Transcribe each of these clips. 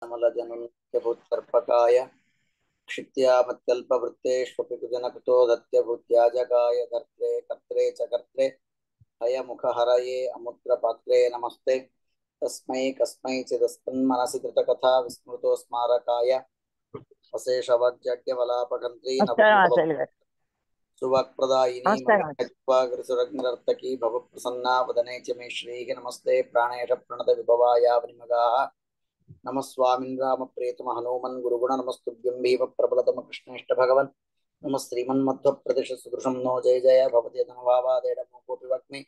अमलजनुन्यभूतर्पकाय क्षित्यामत्यल्पवृत्तेष्वपि कुजनकुतो दत्यभूत्याजगाय कर्त्रे कर्त्रे च कर्त्रे हयमुखहरये अमुद्रपात्रे नमस्ते तस्मै कस्मैचिदस्तन्मनसि कृतकथा विस्मृतो स्मारकाय अशेषवज्जड्यवलापकन्त्री नमस्कार आचार्य गाరు सुवाक्प्रदायिनी नमस्कार मगृसुरग्निरर्तकी भवप्रसन्ना वदने च मे श्रीः नमस्ते प्राणेश प्रणतविभवायावनिमगाः नमः स्वामिन् रामप्रियतम हनुमन् गुरुगुण नमस्तुभ्यं भीम प्रबलतम कृष्णेष्ट भगवन् नमः श्रीमन्मध्वप्रदेश सुदृशं नो जय जय भवति धनभावादेडमोकोऽपि वक्मि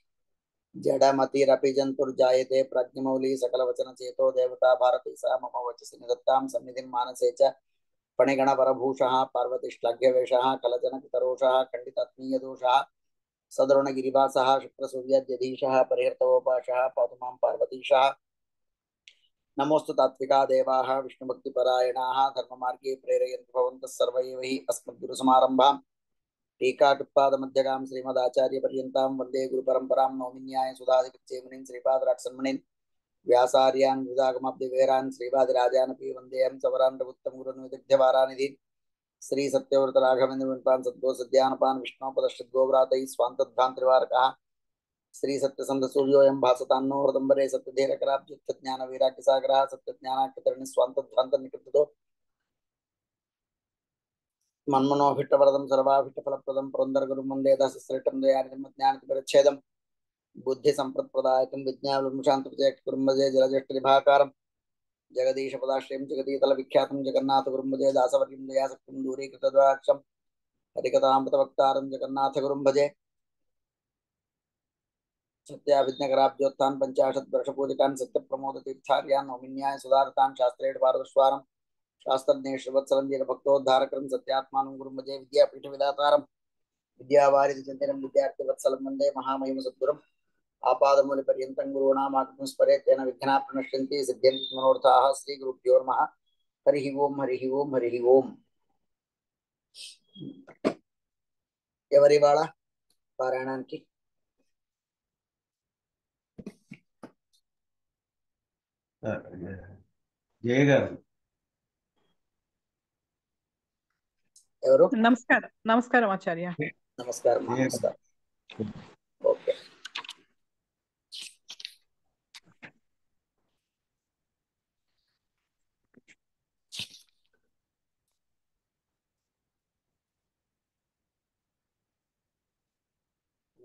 जडमतिरपि जन्तुर्जायते प्रज्ञमौली सकलवचनचेतो देवता भारती सा मम वचसि निदत्तां सन्निधिं मानसे च फणिगणवरभूषः पार्वतीश्लाघ्यवेषः कलजनपितरोषः खण्डितात्मीयदोषः सदरुणगिरिवासः शुक्रसूर्याद्यधीशः परिहर्तवोपाशः पातु मां पार्वतीशः नमोस्तु तात्विका देवाः विष्णुभक्तिपरायणाः धर्ममार्गे प्रेरयन्तु भवन्तः सर्व एव हि अस्मद्गुरुसमारम्भां टीकाकृत्पादमध्यगां श्रीमदाचार्यपर्यन्तां वन्दे गुरुपरम्परां नौमिन्याय सुधादिकृत्येमुनिं श्रीपादराक्षन्मणिन् व्यासार्यान् विदागमब्धिवेरान् श्रीवादिराजानपि वन्देऽहं सवरान् रघुत्तम गुरुन् विदग्ध्यवारानिधीन् श्रीसत्यव्रतराघवेन्द्रविन्पान् सद्गोसद्यानपान् विष्णोपदश्चिद्गोव्रातैः स्वान्तध्वान्तरिवारकः श्री सत्यसंध सूर्योऽयं भासतान्नो हृदम्बरे सत्यधीरकराब्जुत्थज्ञान वैराग्यसागरः सत्यज्ञानाख्यतरणि स्वान्तध्वान्तनिकृतो मन्मनोभिष्टवरदं सर्वाभिष्टफलप्रदं पुरन्दरगुरुं वन्दे दासश्रेष्ठं दयानिधिमज्ञानतिपरिच्छेदं बुद्धिसम्पत्प्रदायकं विज्ञानविशान्तविजयकुरुं भजे जलज्येष्ठनिभाकारं जगदीशपदाश्रयं जगदीतलविख्यातं जगन्नाथगुरुं भजे दासवर्यं दयासक्तं दूरीकृतद्वाक्षं हरिकथामृतवक्तारं जगन्नाथगुरुं भजे सत्याभिज्ञकराब्जोत्थान पंचाशत् वर्षपूजिकान् सत्यप्रमोदतीर्थार्यान् नौमिन्याय सुधारतान् शास्त्रेण पारदर्श्वारं शास्त्रज्ञे श्रीवत्सलं भक्तोद्धारकं सत्यात्मानं गुरुं भजे विद्यापीठविदातारं विद्यावारिधिचिन्तनं विद्यार्थिवत्सलं वन्दे महामहिम सद्गुरुम् आपादमूलपर्यन्तं गुरूणामागमं स्मरेत् तेन विघ्नाः प्रणश्यन्ति सिद्ध्यन्ति मनोरथाः श्रीगुरुभ्यो नमः हरिः ओं हरिः ओं हरिः ओं ఎవరి వాళ్ళ పారాయణానికి జయ గారు ఎవరు నమస్కారం నమస్కారం ఆచార్య నమస్కారం జయ గారు. నమస్కారం ఓకే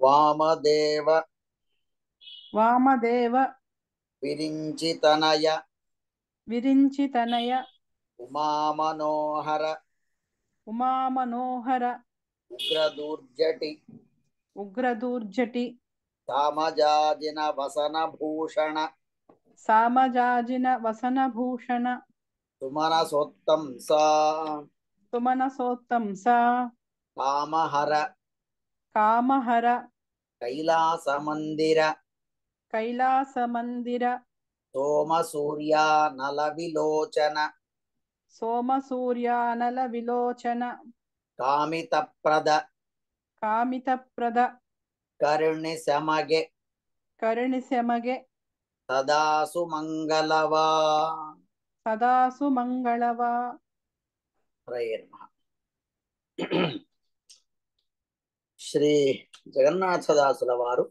వామదేవ వామదేవ విరించితనయ విరించితనయ ఉమామనోహర ఉమామనోహర ఉగ్రదూర్జటి ఉగ్రదూర్జటి సామజాజిన వసన భూషణ సామజాజిన వసనభూషణ సుమనసోత్తం సుమనసోత్తంస కామహర కామహర కైలాసమందిర కైలాసమందిర సోమసూర్యానల విలోచన సోమసూర్యానల విలోచన కామితప్రద కామితప్రద కరుణి సమగే కరుణిశಮಗೆ సదాసు మంగళవా సదాసు మంగళవా. శ్రీ జగన్నాథదాసుల వారు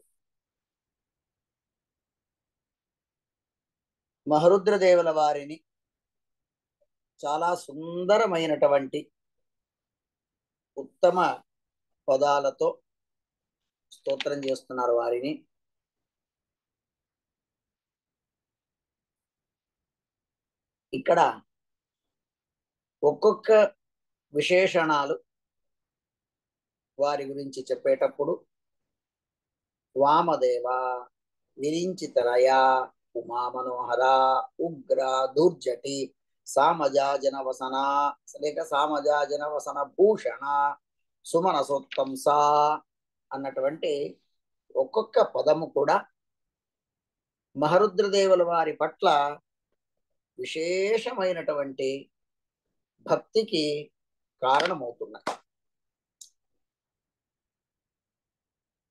మహరుద్రదేవుల వారిని చాలా సుందరమైనటువంటి ఉత్తమ పదాలతో స్తోత్రం చేస్తున్నారు వారిని. ఇక్కడ ఒక్కొక్క విశేషణాలు వారి గురించి చెప్పేటప్పుడు వామదేవ, విరించితనయ, ఉమామనోహర, ఉగ్ర దుర్జటి, సామజాజన వసన లేక సామజాజన వసన భూషణ, సుమనసోత్తంస అన్నటువంటి ఒక్కొక్క పదము కూడా మహరుద్రదేవుల వారి పట్ల విశేషమైనటువంటి భక్తికి కారణమవుతున్నాయి.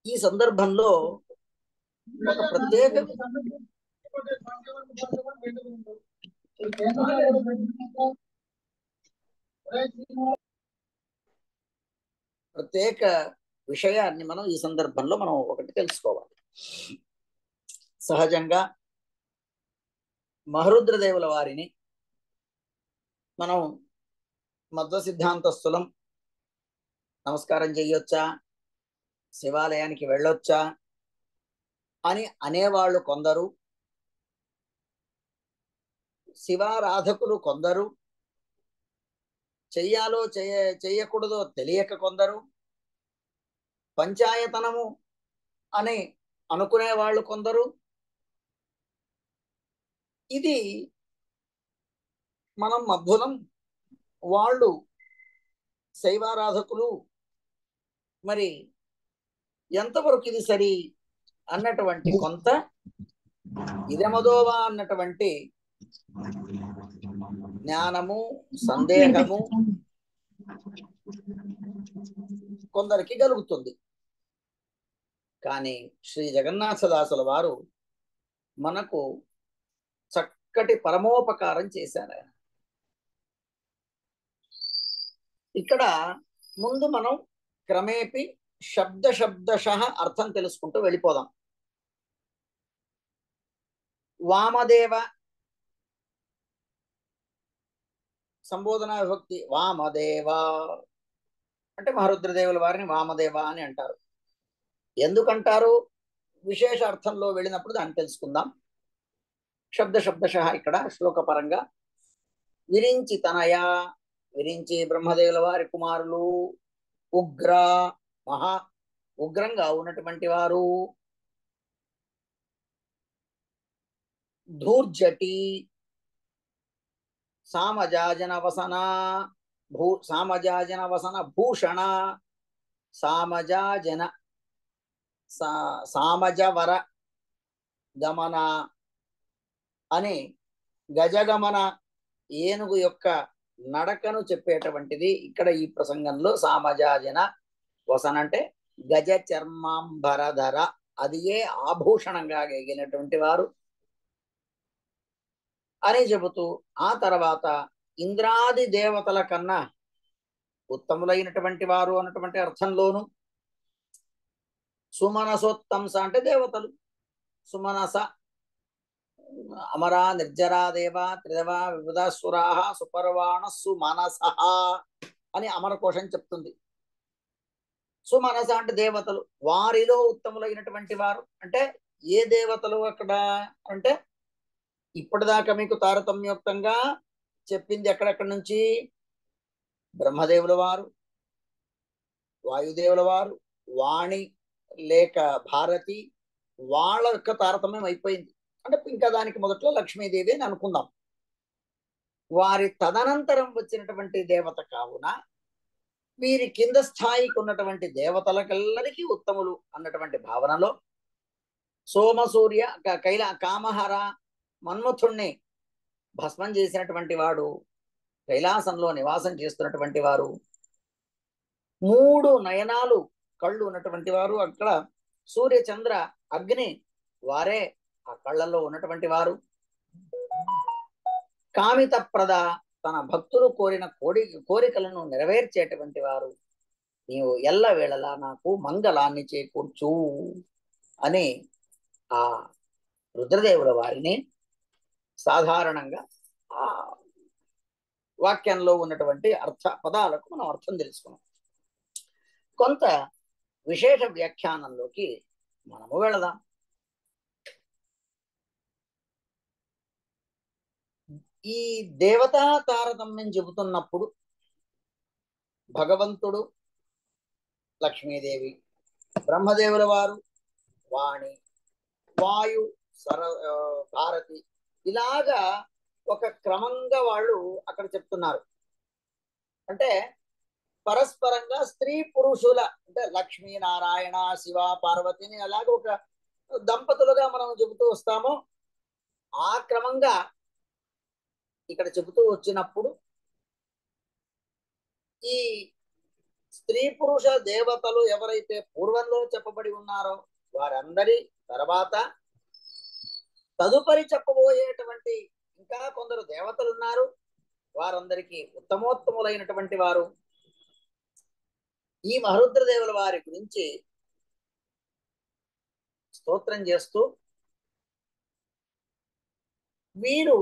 ఈ సందర్భంలో ఒక ప్రత్యేక ప్రత్యేక విషయాన్ని మనం ఈ సందర్భంలో మనం ఒకటి తెలుసుకోవాలి. సహజంగా మహరుద్రదేవుల వారిని మనం మధ్వ సిద్ధాంతస్థులం నమస్కారం చేయొచ్చా, శివాలయానికి వెళ్ళొచ్చా అని అనేవాళ్ళు కొందరు, శివారాధకులు కొందరు, చెయ్యాలో చెయ్యకూడదో తెలియక కొందరు, పంచాయతనము అని అనుకునే వాళ్ళు కొందరు. ఇది మనం మధ్వులం, వాళ్ళు శైవారాధకులు, మరి ఎంతవరకు ఇది సరి అన్నటువంటి కొంత ఇదమదోవా అన్నటువంటి జ్ఞానము, సందేహము కొందరికి కలుగుతుంది. కానీ శ్రీ జగన్నాథదాసుల వారు మనకు చక్కటి పరమోపకారం చేశారు. ఆయన ఇక్కడ ముందు మనం క్రమేపి శబ్దశః అర్థం తెలుసుకుంటూ వెళ్ళిపోదాం. వామదేవ సంబోధన విభక్తి వామదేవ అంటే మహరుద్రదేవుల వారిని వామదేవ అని అంటారు. ఎందుకంటారు? విశేష అర్థంలో వెళ్ళినప్పుడు దాన్ని తెలుసుకుందాం. శబ్దశః ఇక్కడ శ్లోకపరంగా విరించి తనయ, విరించి బ్రహ్మదేవుల వారి కుమారులు, ఉగ్ర మహా ఉగ్రంగా ఉన్నటువంటి వారు, ధూర్జటి సామజాజన వసన సామజాజన వసన భూషణ సామజాజన సామజవర గమన అని గజగమన ఏనుగు యొక్క నడకను చెప్పేటువంటిది ఇక్కడ ఈ ప్రసంగంలో. సామజాజన వసన అంటే గజ చర్మాంబరధర, అది ఏ ఆభూషణంగా ఎగినటువంటి వారు అని చెబుతూ, ఆ తర్వాత ఇంద్రాది దేవతల కన్నా ఉత్తములైనటువంటి వారు అన్నటువంటి అర్థంలోను, సుమనసోత్తంస అంటే దేవతలు, సుమనస అమరా నిర్జరా దేవ త్రిదవ వివిధసురా సుపర్వాణ సుమనస అని అమరకోశం చెప్తుంది. సుమనస అంటే దేవతలు, వారిలో ఉత్తములైనటువంటి వారు అంటే ఏ దేవతలు అక్కడ అంటే ఇప్పటిదాకా మీకు తారతమ్యోక్తంగా చెప్పింది ఎక్కడెక్కడి నుంచి? బ్రహ్మదేవుల వారు, వాయుదేవుల వారు, వాణి లేక భారతి, వాళ్ళ యొక్క తారతమ్యం అయిపోయింది. అంటే ఇంకా దానికి మొదట్లో లక్ష్మీదేవి అని అనుకుందాం. వారి తదనంతరం వచ్చినటువంటి దేవత కావున వీరి కింద స్థాయికి ఉన్నటువంటి దేవతలకెల్లరికీ ఉత్తములు అన్నటువంటి భావనలో సోమసూర్య కామహర మన్మథుణ్ణి భస్మం చేసినటువంటి వాడు, కైలాసంలో నివాసం చేస్తున్నటువంటి వారు, 3 నయనాలు కళ్ళు ఉన్నటువంటి వారు, అక్కడ సూర్య చంద్ర అగ్ని వారే ఆ కళ్ళల్లో ఉన్నటువంటి వారు, కామితప్రద తన భక్తులు కోరిన కోరికలను నెరవేర్చేటువంటి వారు, నీవు ఎల్ల వేళలా నాకు మంగళాన్ని చేకూర్చు అని ఆ రుద్రదేవుల వారిని సాధారణంగా ఆ వాక్యంలో ఉన్నటువంటి అర్థ పదాలకు మనం అర్థం తెలుసుకున్నాం. కొంత విశేష వ్యాఖ్యానంలోకి మనము వెళదాం. ఈ దేవతా తారతమ్యం చెబుతున్నప్పుడు భగవంతుడు లక్ష్మీదేవి, బ్రహ్మదేవుల వారు వాణి, వాయు భారతి, ఇలాగా ఒక క్రమంగా వాళ్ళు అక్కడ చెప్తున్నారు. అంటే పరస్పరంగా స్త్రీ పురుషుల అంటే లక్ష్మీనారాయణ శివ పార్వతిని అలాగ ఒక దంపతులుగా మనం చెబుతూ వస్తామో ఆ క్రమంగా ఇక్కడ చెబుతూ వచ్చినప్పుడు ఈ స్త్రీ పురుష దేవతలు ఎవరైతే పూర్వంలో చెప్పబడి ఉన్నారో వారందరి తర్వాత తదుపరి చెప్పబోయేటువంటి ఇంకా కొందరు దేవతలు ఉన్నారు, వారందరికీ ఉత్తమోత్తములైనటువంటి వారు. ఈ మహరుద్రదేవుల వారి గురించి స్తోత్రం చేస్తూ వీరు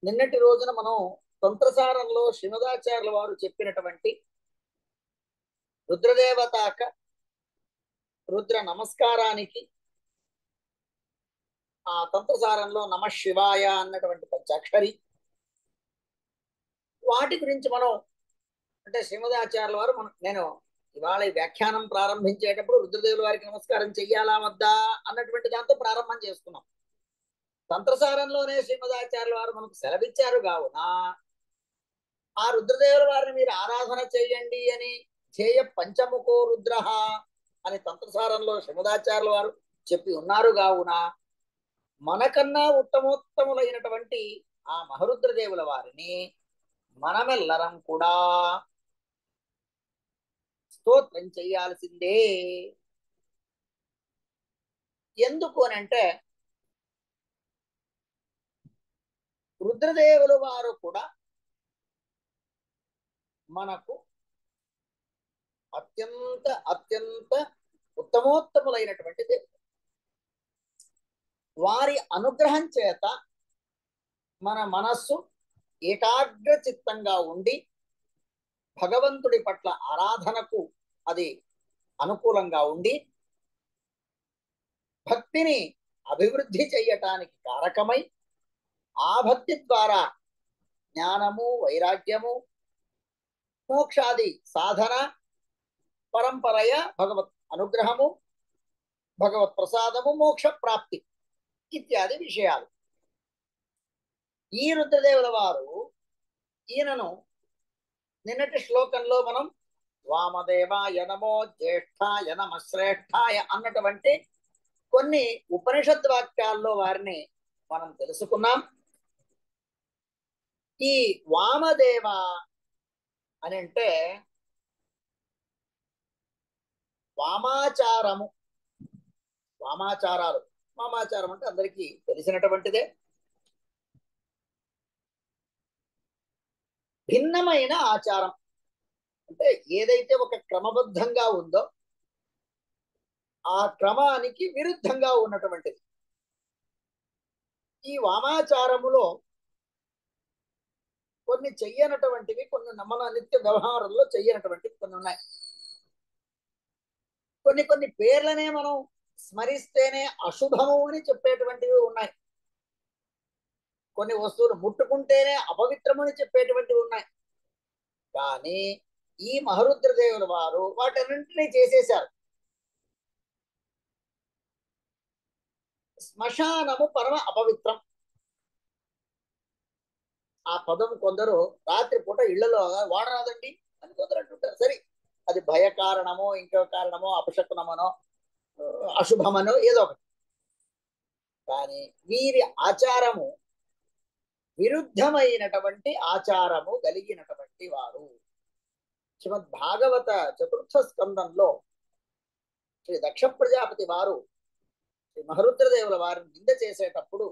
నిన్నటి రోజున మనం తంత్రసారంలో శ్రీమదాచార్యుల వారు చెప్పినటువంటి రుద్రదేవతాక రుద్ర నమస్కారానికి ఆ తంత్రసారంలో నమ శివాయ అన్నటువంటి పంచాక్షరి వాటి గురించి మనం అంటే శ్రీమదాచార్యుల వారు నేను ఇవాళ ఈ వ్యాఖ్యానం ప్రారంభించేటప్పుడు రుద్రదేవుల వారికి నమస్కారం చెయ్యాలా వద్దా అన్నటువంటి దాంతో ప్రారంభం చేసుకున్నాం. తంత్రసారంలోనే శ్రీమదాచార్యుల వారు మనకు సెలవిచ్చారు కావున ఆ రుద్రదేవుల వారిని మీరు ఆరాధన చేయండి అని ధ్యేయ పంచముఖో రుద్ర అని తంత్రసారంలో శ్రీమదాచార్యుల వారు చెప్పి ఉన్నారు కావున మనకన్నా ఉత్తమోత్తములైనటువంటి ఆ మహరుద్రదేవుల వారిని మనమెల్లరం కూడా స్తోత్రం చేయాల్సిందే. ఎందుకు అని అంటే రుద్రదేవుల వారు కూడా మనకు అత్యంత అత్యంత ఉత్తమోత్తములైనటువంటి దేవుడు. వారి అనుగ్రహం చేత మన మనస్సు ఏకాగ్ర చిత్తంగా ఉండి భగవంతుడి పట్ల ఆరాధనకు అది అనుకూలంగా ఉండి భక్తిని అభివృద్ధి చేయటానికి కారకమై ఆ భక్తి ద్వారా జ్ఞానము వైరాగ్యము మోక్షాది సాధన పరంపరయ భగవత్ అనుగ్రహము భగవత్ ప్రసాదము మోక్ష ప్రాప్తి ఇత్యాది విషయాలు. ఈ రుద్రదేవుల వారు ఈయనను నిన్నటి శ్లోకంలో మనం వామదేవాయ నమో జ్యేష్ఠాయ నమ శ్రేష్ఠాయ అన్నటువంటి కొన్ని ఉపనిషత్ వాక్యాల్లో వారిని మనం తెలుసుకున్నాం. ఈ వామదేవ అని అంటే వామాచారము, వామాచారాలు, వామాచారం అంటే అందరికీ తెలిసినటువంటిదే. భిన్నమైన ఆచారం అంటే ఏదైతే ఒక క్రమబద్ధంగా ఉందో ఆ క్రమానికి విరుద్ధంగా ఉన్నటువంటిది. ఈ వామాచారములో కొన్ని చెయ్యనటువంటివి, కొన్ని మన నిత్య వ్యవహారంలో చెయ్యనటువంటివి కొన్ని ఉన్నాయి. కొన్ని కొన్ని పేర్లనే మనం స్మరిస్తేనే అశుభము అని చెప్పేటువంటివి ఉన్నాయి. కొన్ని వస్తువులు ముట్టుకుంటేనే అపవిత్రమని చెప్పేటువంటివి ఉన్నాయి. కానీ ఈ మహరుద్రదేవుల వారు వాటన్నింటినీ చేసేశారు. శ్మశానము పరమ అపవిత్రం. ఆ పదం కొందరు రాత్రిపూట ఇళ్లలో వాడరాదండి అని కొందరు అంటుంటారు. సరే, అది భయ కారణమో ఇంకో కారణమో అపశకునమనో అశుభమనో ఏదో ఒకటి. కానీ వీరి ఆచారము విరుద్ధమైనటువంటి ఆచారము కలిగినటువంటి వారు. శ్రీమద్ భాగవత చతుర్థ స్కందంలో శ్రీ దక్ష ప్రజాపతి వారు శ్రీ మహరుద్రదేవుల వారిని నింద చేసేటప్పుడు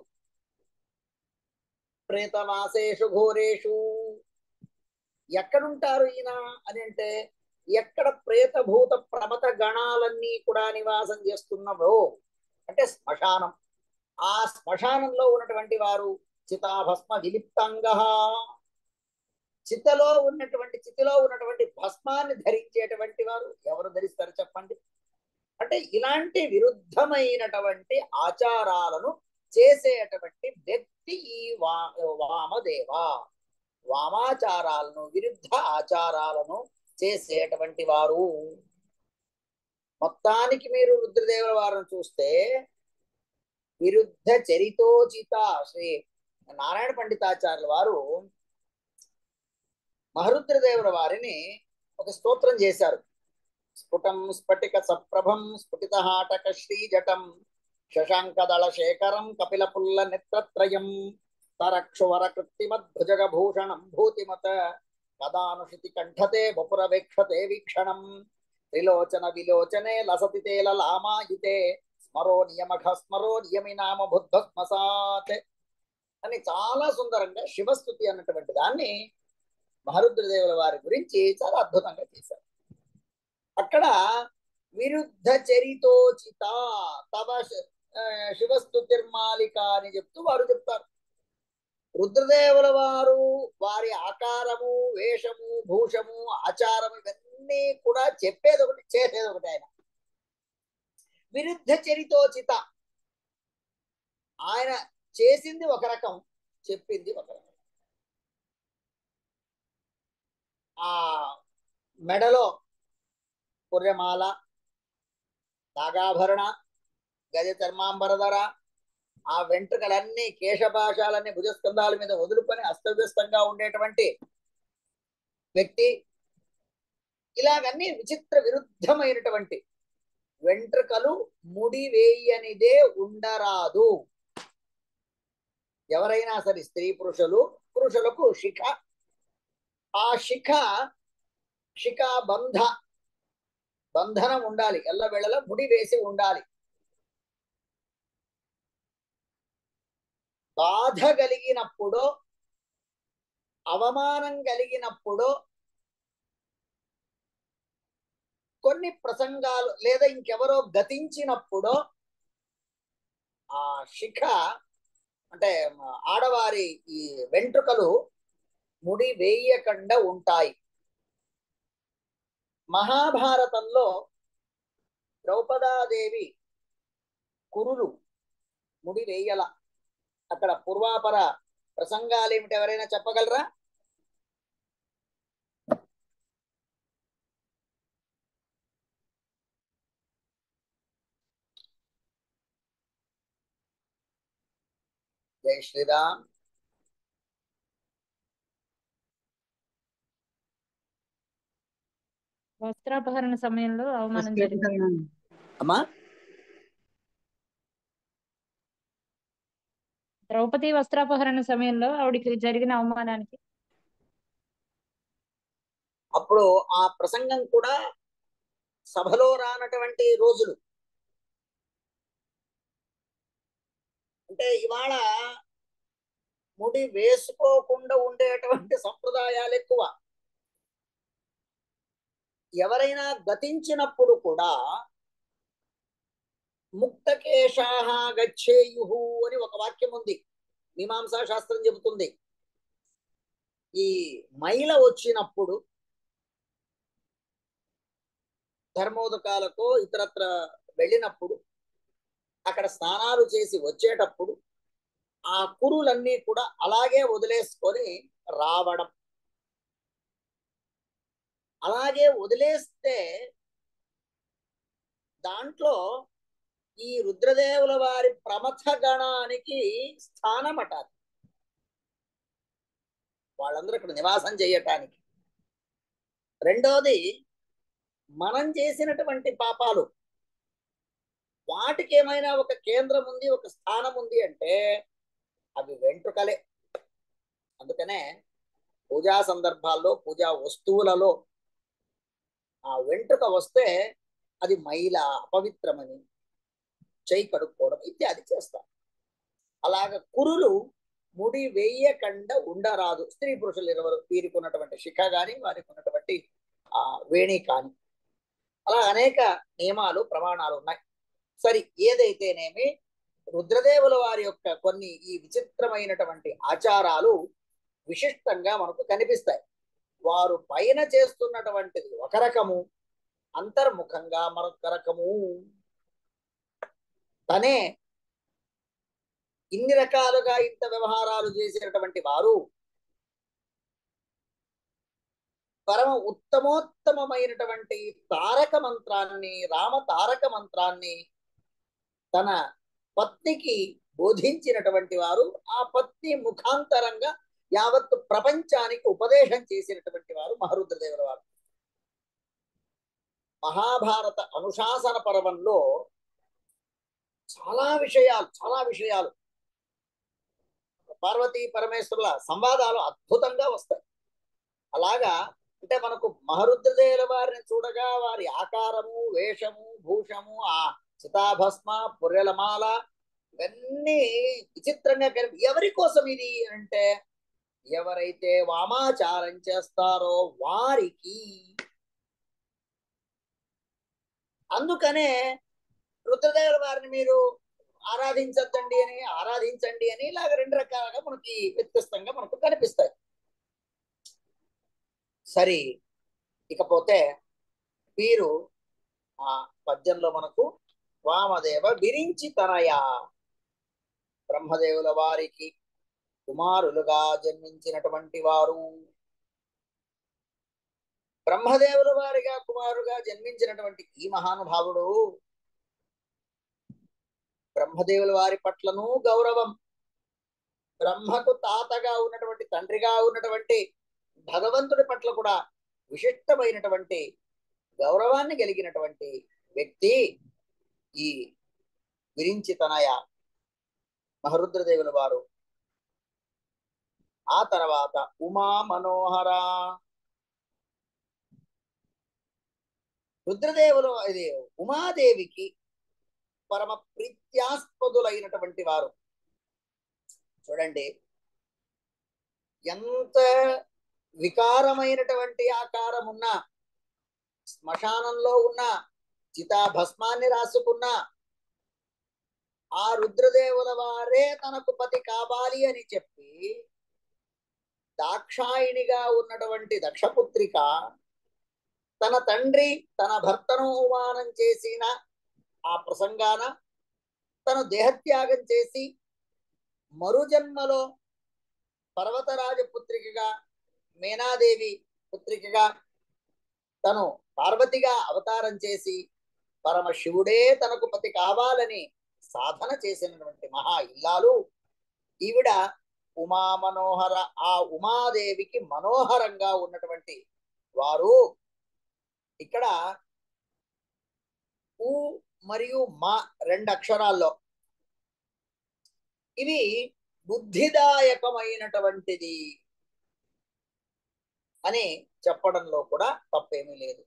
ప్రేతవాసేషు ఘోరేషు, ఎక్కడుంటారు ఈయన అని అంటే ఎక్కడ ప్రేతభూత ప్రమత గణాలన్నీ కూడా నివాసం చేస్తున్నవో అంటే శ్మశానం. ఆ శ్మశానంలో ఉన్నటువంటి వారు చితాభస్మ విలిప్తంగ, చితిలో ఉన్నటువంటి భస్మాన్ని ధరించేటువంటి వారు ఎవరు ధరిస్తారు చెప్పండి? అంటే ఇలాంటి విరుద్ధమైనటువంటి ఆచారాలను చేసేటువంటి వ్యక్తి ఈ వామదేవ. వామాచారాలను, విరుద్ధ ఆచారాలను చేసేటువంటి వారు. మొత్తానికి మీరు రుద్రదేవుల వారిని చూస్తే విరుద్ధ చరితోచిత శ్రీ నారాయణ పండితాచార్యుల వారు మహరుద్రదేవుల వారిని ఒక స్తోత్రం చేశారు. స్ఫుటం స్ఫటిక సప్రభం స్ఫుటితహాటక శ్రీజటం శశాంకదళ శేఖరం కపిల పుల్ల నేత్రత్రయం తరక్షువర కృత్తిమద్భుజగ భూషణం భూతిమత కదానుషితి కంఠతే వపురవేక్షతే వీక్షణం త్రిలోచన విలోచనే లసతి తేలలామాయితే స్మరో నియమఘ స్మరో నియమి నామ బుద్ధస్మసాత్ అని చాలా సుందరంగా శివస్థుతి అన్నటువంటి దాన్ని మహరుద్రదేవుల వారి గురించి చాలా అద్భుతంగా చేశారు. అక్కడ విరుద్ధ చరితోచిత తవ శివస్థుతిర్మాలిక అని చెప్తూ వారు చెప్తారు. రుద్రదేవుల వారు వారి ఆకారము, వేషము, భూషము, ఆచారము ఇవన్నీ కూడా చెప్పేది ఒకటి, చేసేది ఒకటి. ఆయన విరుద్ధ చరితోచిత, ఆయన చేసింది ఒక రకం, చెప్పింది ఒక రకం. ఆ మెడలో పుర్రెమాల, నాగాభరణ, గజ చర్మాంబరధర, ఆ వెంట్రుకలన్నీ కేశపాశాలన్నీ భుజస్కంధాల మీద వదులుకొని అస్తవ్యస్తంగా ఉండేటువంటి వ్యక్తి. ఇలాగన్నీ విచిత్ర విరుద్ధమైనటువంటి వెంట్రుకలు ముడి వేయనిదే ఉండరాదు. ఎవరైనా సరే స్త్రీ పురుషులకు శిఖ, ఆ శిఖ బంధనం ఉండాలి, ఎల్లవేళలా ముడి వేసి ఉండాలి. బాధ కలిగినప్పుడు, అవమానం కలిగినప్పుడు, కొన్ని ప్రసంగాలు లేదా ఇంకెవరో గతించినప్పుడు ఆ శిఖ అంటే ఆడవారి ఈ వెంట్రుకలు ముడి వేయకుండా ఉంటాయి. మహాభారతంలో ద్రౌపదాదేవి కురులు ముడి వేయల. అక్కడ పూర్వాపర ప్రసంగాలు ఏమిటి, ఎవరైనా చెప్పగలరా? జై శ్రీరామ్. వస్త్రాపహరణ సమయంలో అవమానం జరిగింది. అమ్మా, ద్రౌపది వస్త్రాపహరణ సమయంలో ఆవిడికి జరిగిన అవమానానికి అప్పుడు ఆ ప్రసంగం కూడా సభలో రానటువంటి రోజులు. అంటే ఇవాళ ముడి వేసుకోకుండా ఉండేటువంటి సంప్రదాయాలు ఎక్కువ. ఎవరైనా గతించినప్పుడు కూడా ముక్తకేశాః గచ్చేయుః అని ఒక వాక్యం ఉంది, మీమాంసా శాస్త్రం చెబుతుంది. ఈ మైల వచ్చినప్పుడు ధర్మోదకాలతో ఇతరత్ర వెళ్ళినప్పుడు, అక్కడ స్నానాలు చేసి వచ్చేటప్పుడు ఆ కురులన్నీ కూడా అలాగే వదిలేసుకొని రావడం. అలాగే వదిలేస్తే దాంట్లో ఈ రుద్రదేవుల వారి ప్రమథ గణానికి స్థానం అట. వాళ్ళందరూ ఇక్కడ నివాసం చేయటానికి. రెండోది, మనం చేసినటువంటి పాపాలు వాటికి ఏమైనా ఒక కేంద్రం ఉంది, ఒక స్థానం ఉంది అంటే అవి వెంట్రుకలే. అందుకనే పూజా సందర్భాల్లో, పూజా వస్తువులలో ఆ వెంట్రుక వస్తే అది మైల, అపవిత్రమని చేయి కడుక్కోవడం ఇత్యాది చేస్తారు. అలాగ కురులు ముడి వేయకుండా ఉండరాదు. స్త్రీ పురుషులు ఇరువురు, వీరికి ఉన్నటువంటి శిఖ కానీ వారికి ఉన్నటువంటి వేణి కానీ, అలా అనేక నియమాలు, ప్రమాణాలు ఉన్నాయి. సరి, ఏదైతేనేమి రుద్రదేవుల వారి యొక్క కొన్ని ఈ విచిత్రమైనటువంటి ఆచారాలు విశిష్టంగా మనకు కనిపిస్తాయి. వారు పైన చేస్తున్నటువంటిది ఒక రకము, అంతర్ముఖంగా మరొక రకము. తనే ఇన్ని రకాలుగా ఇంత వ్యవహారాలు చేసినటువంటి వారు పరమ ఉత్తమోత్తమైనటువంటి తారక మంత్రాన్ని, రామ తారక మంత్రాన్ని తన పత్నికి బోధించినటువంటి వారు, ఆ పత్ని ముఖాంతరంగా యావత్ ప్రపంచానికి ఉపదేశం చేసినటువంటి వారు మహరుద్రదేవుల వారు. మహాభారత అనుశాసన పర్వంలో చాలా విషయాలు పార్వతీ పరమేశ్వరుల సంవాదాలు అద్భుతంగా వస్తాయి. అలాగా అంటే మనకు మహరుద్రదేవుల వారిని చూడగా వారి ఆకారము, వేషము, భూషము, ఆ చితాభస్మ, పుర్రెలమాల, ఇవన్నీ విచిత్రంగా కలిపి ఎవరి కోసం ఇది అంటే ఎవరైతే వామాచారం చేస్తారో వారికి. అందుకనే రుద్రదేవుల వారిని మీరు ఆరాధించండి అని ఇలాగ రెండు రకాలుగా మనకి వ్యత్యస్తంగా మనకు కనిపిస్తాయి. సరే, ఇకపోతే వీరు ఆ పద్యంలో మనకు వామదేవ విరించి తనయ బ్రహ్మదేవుల వారికి కుమారులుగా జన్మించినటువంటి వారు. బ్రహ్మదేవుల వారిగా కుమారుగా జన్మించినటువంటి ఈ మహానుభావుడు బ్రహ్మదేవుల వారి పట్లను గౌరవం, బ్రహ్మకు తాతగా ఉన్నటువంటి తండ్రిగా ఉన్నటువంటి భగవంతుడి పట్ల కూడా విశిష్టమైనటువంటి గౌరవాన్ని కలిగినటువంటి వ్యక్తి ఈ విరించి తనయ మహరుద్రదేవుల వారు. ఆ తర్వాత ఉమా మనోహర. రుద్రదేవులు ఇది ఉమాదేవికి పరమ ప్రీత్యాస్పదులైనటువంటి వారు. చూడండి ఎంత వికారమైనటువంటి ఆకారం ఉన్న, శ్మశానంలో ఉన్న, చితాభస్మాన్ని రాసుకున్న ఆ రుద్రదేవుల వారే తనకు పతి కావాలి అని చెప్పి దాక్షాయిణిగా ఉన్నటువంటి దక్షపుత్రిక తన తండ్రి తన భర్తను అవమానం చేసిన ఆ ప్రసంగాన తను దేహత్యాగం చేసి మరుజన్మలో పర్వతరాజ పుత్రికగా, మేనాదేవి పుత్రికగా తను పార్వతిగా అవతారం చేసి పరమశివుడే తనకు పతి కావాలని సాధన చేసినటువంటి మహా ఇల్లాలు ఈవిడ ఉమా మనోహర. ఆ ఉమాదేవికి మనోహరంగా ఉన్నటువంటి వారు. ఇక్కడ ఉ మరియు మా రెండు అక్షరాల్లో ఇవి బుద్ధిదాయకమైనటువంటిది అని చెప్పడంలో కూడా తప్పేమీ లేదు.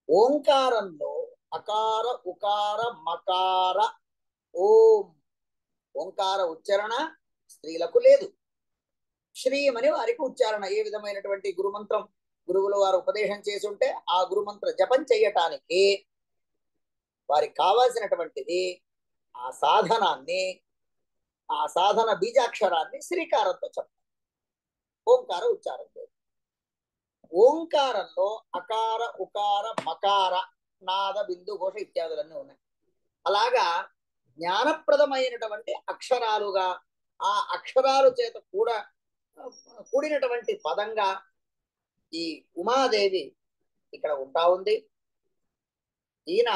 ఓంకారంలో అకార ఉకార మకార ఓం ఓంకార ఉచ్చారణ స్త్రీలకు లేదు. శ్రీయమని వారికి ఉచ్చారణ. ఏ విధమైనటువంటి గురుమంత్రం గురువులు వారు ఉపదేశం చేసి ఉంటే ఆ గురుమంత్ర జపం చేయటానికి వారికి కావాల్సినటువంటిది ఆ సాధనాన్ని, ఆ సాధన బీజాక్షరాన్ని శ్రీకారంతో చెప్పాలి. ఓంకార ఉచ్చారం లేదు. ఓంకారంలో అకార ఉకార మకార నాద బిందు ఘోష ఇత్యాదులన్నీ ఉన్నాయి. అలాగా జ్ఞానప్రదమైనటువంటి అక్షరాలుగా ఆ అక్షరాలు చేత కూడా కూడినటువంటి పదంగా ఈ ఉమాదేవి ఇక్కడ ఉంటా ఉంది. ఈయన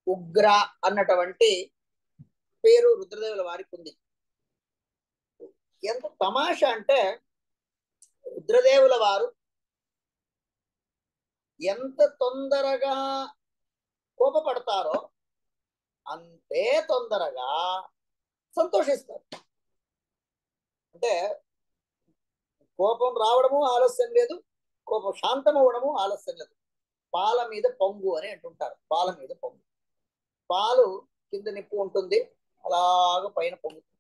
ఉగ్ర అన్నటువంటి పేరు రుద్రదేవుల వారికి ఉంది. ఎంత తమాషా అంటే రుద్రదేవుల వారు ఎంత తొందరగా కోపపడతారో అంతే తొందరగా సంతోషిస్తారు. అంటే కోపం రావడము ఆలస్యం లేదు, కోపం శాంతం అవ్వడము ఆలస్యం లేదు. పాల మీద పొంగు అని అంటుంటారు. పాల మీద పొంగు, పాలు కింద నిప్పు ఉంటుంది, అలాగ పైన పొంగుతుంది.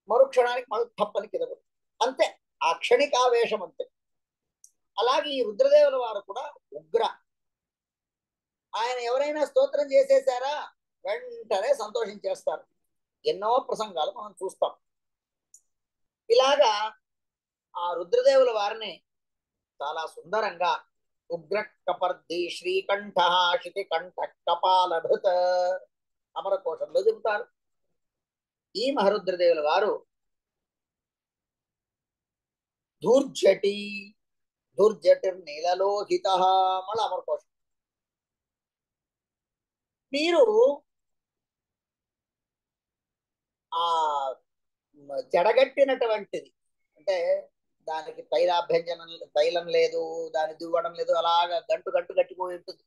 మరుక్షణానికి మళ్ళీ తప్పని కింద పడుతుంది. అంతే, ఆ క్షణికావేశం అంతే. అలాగే ఈ రుద్రదేవుల వారు కూడా ఉగ్ర. ఆయన ఎవరైనా స్తోత్రం చేసేసారా వెంటనే సంతోషించేస్తారు. ఎన్నో ప్రసంగాలు మనం చూస్తాం. ఇలాగా ఆ రుద్రదేవుల వారిని చాలా సుందరంగా ఉగ్ర కపర్ది శ్రీకంఠ శితి కంఠ కపాలభృత అమరకోశంలో చెబుతారు. ఈ మహరుద్రదేవుల వారు ధూర్జటి నీలలోహిత మళ్ళీ అమరకోశం. మీరు ఆ జడగట్టినటువంటిది అంటే దానికి తైలం లేదు, దాన్ని దువ్వడం లేదు, అలాగా గంటు గట్టిపోయి ఉంటుంది.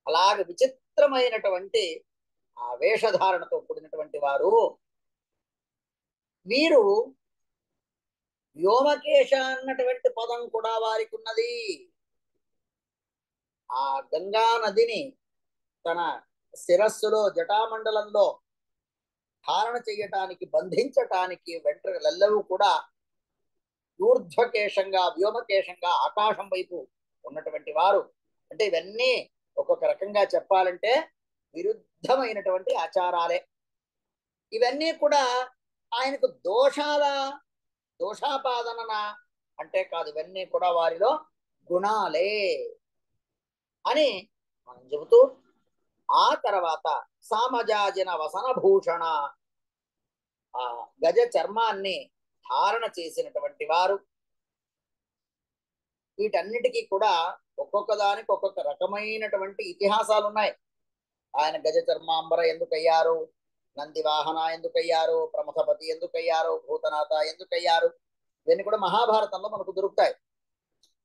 అలాగ విచిత్రమైనటువంటి ఆ వేషధారణతో కూడినటువంటి వారు. వీరు వ్యోమకేశ అన్నటువంటి పదం కూడా వారికి ఉన్నది. ఆ గంగా నదిని తన శిరస్సులో జటామండలంలో ధారణ చేయటానికి బంధించటానికి వెంట్రుకలెల్లవూ కూడా ఊర్ధ్వకేశంగా వ్యోమకేశంగా ఆకాశం వైపు ఉన్నటువంటి వారు. అంటే ఇవన్నీ ఒక్కొక్క రకంగా చెప్పాలంటే విరుద్ధమైనటువంటి ఆచారాలే. ఇవన్నీ కూడా ఆయనకు దోషాపాదన అంటే కాదు, ఇవన్నీ కూడా వారిలో గుణాలే అని మనం చెబుతూ, ఆ తర్వాత సామజాజన వసనభూషణ ఆ గజ చర్మాన్ని ధారణ చేసినటువంటి వారు. వీటన్నిటికీ కూడా ఒక్కొక్క దానికి ఒక్కొక్క రకమైనటువంటి ఇతిహాసాలు ఉన్నాయి. ఆయన గజ చర్మాంబర ఎందుకయ్యారు, నంది వాహన ఎందుకయ్యారు, ప్రమథపతి ఎందుకయ్యారు, భూతనాథ ఎందుకయ్యారు, ఇవన్నీ కూడా మహాభారతంలో మనకు దొరుకుతాయి.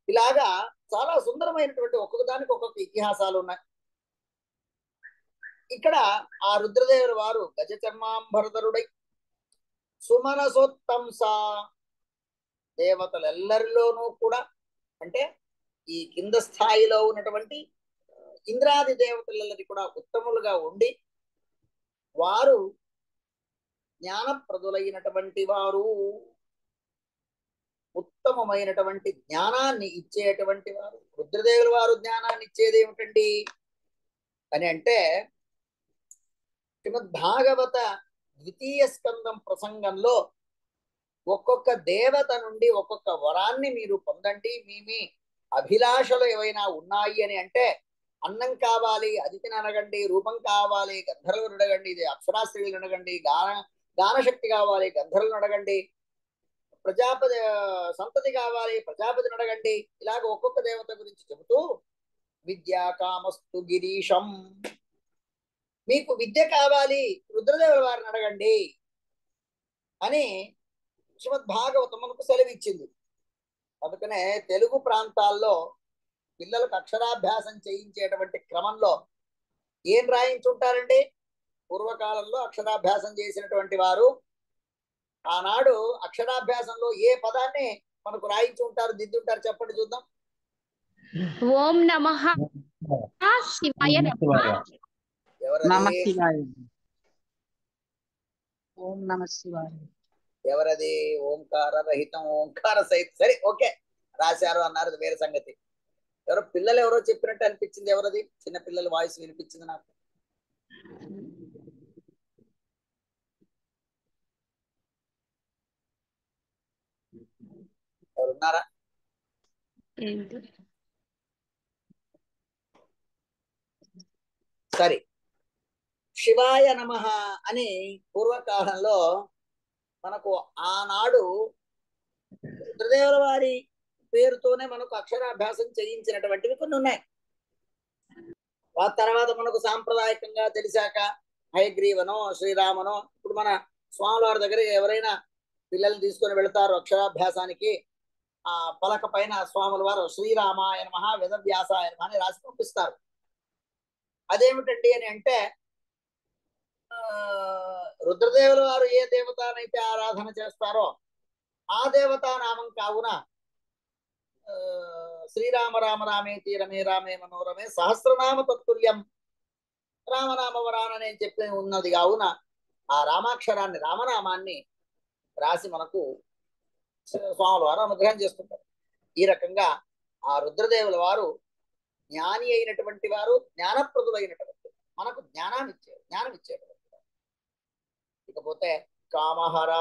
ఇలాగా చాలా సుందరమైనటువంటి ఒక్కొక్క దానికి ఒక్కొక్క ఇతిహాసాలు ఉన్నాయి. ఇక్కడ ఆ రుద్రదేవుల వారు గజ చర్మాంబరధరుడై సుమనసోత్తంస దేవతలెల్లరిలోనూ కూడా, అంటే ఈ కింద స్థాయిలో ఉన్నటువంటి ఇంద్రాది దేవతలెల్లరి కూడా ఉత్తములుగా ఉండి వారు జ్ఞానప్రదులైనటువంటి వారు, ఉత్తమమైనటువంటి జ్ఞానాన్ని ఇచ్చేటువంటి వారు. రుద్రదేవుల వారు జ్ఞానాన్ని ఇచ్చేది ఏమిటండి అని అంటే, శ్రీమద్ భాగవత ద్వితీయ స్కందం ప్రసంగంలో ఒక్కొక్క దేవత నుండి ఒక్కొక్క వరాన్ని మీరు పొందండి, మీ అభిలాషలు ఏవైనా ఉన్నాయి అని అంటే, అన్నం కావాలి అదితిని అనగండి, రూపం కావాలి గంధర్వులను అడగండి, ఇది అప్సరాస్త్రీలను అడగండి, గానశక్తి కావాలి గంధర్వులను అడగండి, ప్రజాపతి సంతతి కావాలి ప్రజాపతిని అడగండి, ఇలాగ ఒక్కొక్క దేవత గురించి చెబుతూ విద్యా కామస్తు గిరీశం, మీకు విద్య కావాలి రుద్రదేవుల వారిని అడగండి అని శ్రీమద్ భాగవతం మనకు సెలవిచ్చింది. అందుకనే తెలుగు ప్రాంతాల్లో పిల్లలకు అక్షరాభ్యాసం చేయించేటువంటి క్రమంలో ఏం రాయించుంటారండి? పూర్వకాలంలో అక్షరాభ్యాసం చేసినటువంటి వారు ఆనాడు అక్షరాభ్యాసంలో ఏ పదాన్ని మనకు రాయించి ఉంటారు, దిద్దుంటారు? చెప్పండి చూద్దాం. ఓం నమః శివాయ నమః. ఎవరది? ఓం నమ శివాయ. ఎవరది? ఓంకార రహితం, ఓంకార సహితం. సరే, ఓకే, రాశారు అన్నారు, అది వేరే సంగతి. ఎవరో పిల్లలు ఎవరో చెప్పినట్టు అనిపించింది. ఎవరది? చిన్న పిల్లల వాయిస్ వినిపించింది నాకు. ఎవరున్నారా? సరే, శివాయ నమః అని పూర్వకాలంలో మనకు ఆనాడు రుద్రదేవుల వారి పేరుతోనే మనకు అక్షరాభ్యాసం చేయించినటువంటివి కొన్ని ఉన్నాయి. ఆ తర్వాత మనకు సాంప్రదాయకంగా తెలిసాక హయగ్రీవనో శ్రీరామనో, ఇప్పుడు మన స్వాముల వారి దగ్గర ఎవరైనా పిల్లల్ని తీసుకొని వెళతారు అక్షరాభ్యాసానికి, ఆ పలక పైన స్వాముల వారు శ్రీరామాయ నమః వేదవ్యాసాయ నమః అని రాసి పంపిస్తారు. అదేమిటండి అని అంటే, రుద్రదేవుల వారు ఏ దేవతనైతే ఆరాధన చేస్తారో ఆ దేవతా నామం కావున శ్రీరామ రామ రామేతి రమే రామే మనోరమే సహస్రనామ తత్తుల్యం రామనామ వరానని అని చెప్పి ఉన్నది కావున ఆ రామాక్షరాన్ని, రామనామాన్ని రాసి మనకు స్వాముల వారు అనుగ్రహం చేస్తుంటారు. ఈ రకంగా ఆ రుద్రదేవుల వారు జ్ఞాని అయినటువంటి వారు, జ్ఞానప్రదులైనటువంటి, మనకు జ్ఞానం ఇచ్చేటువంటి. ఇకపోతే కామహర,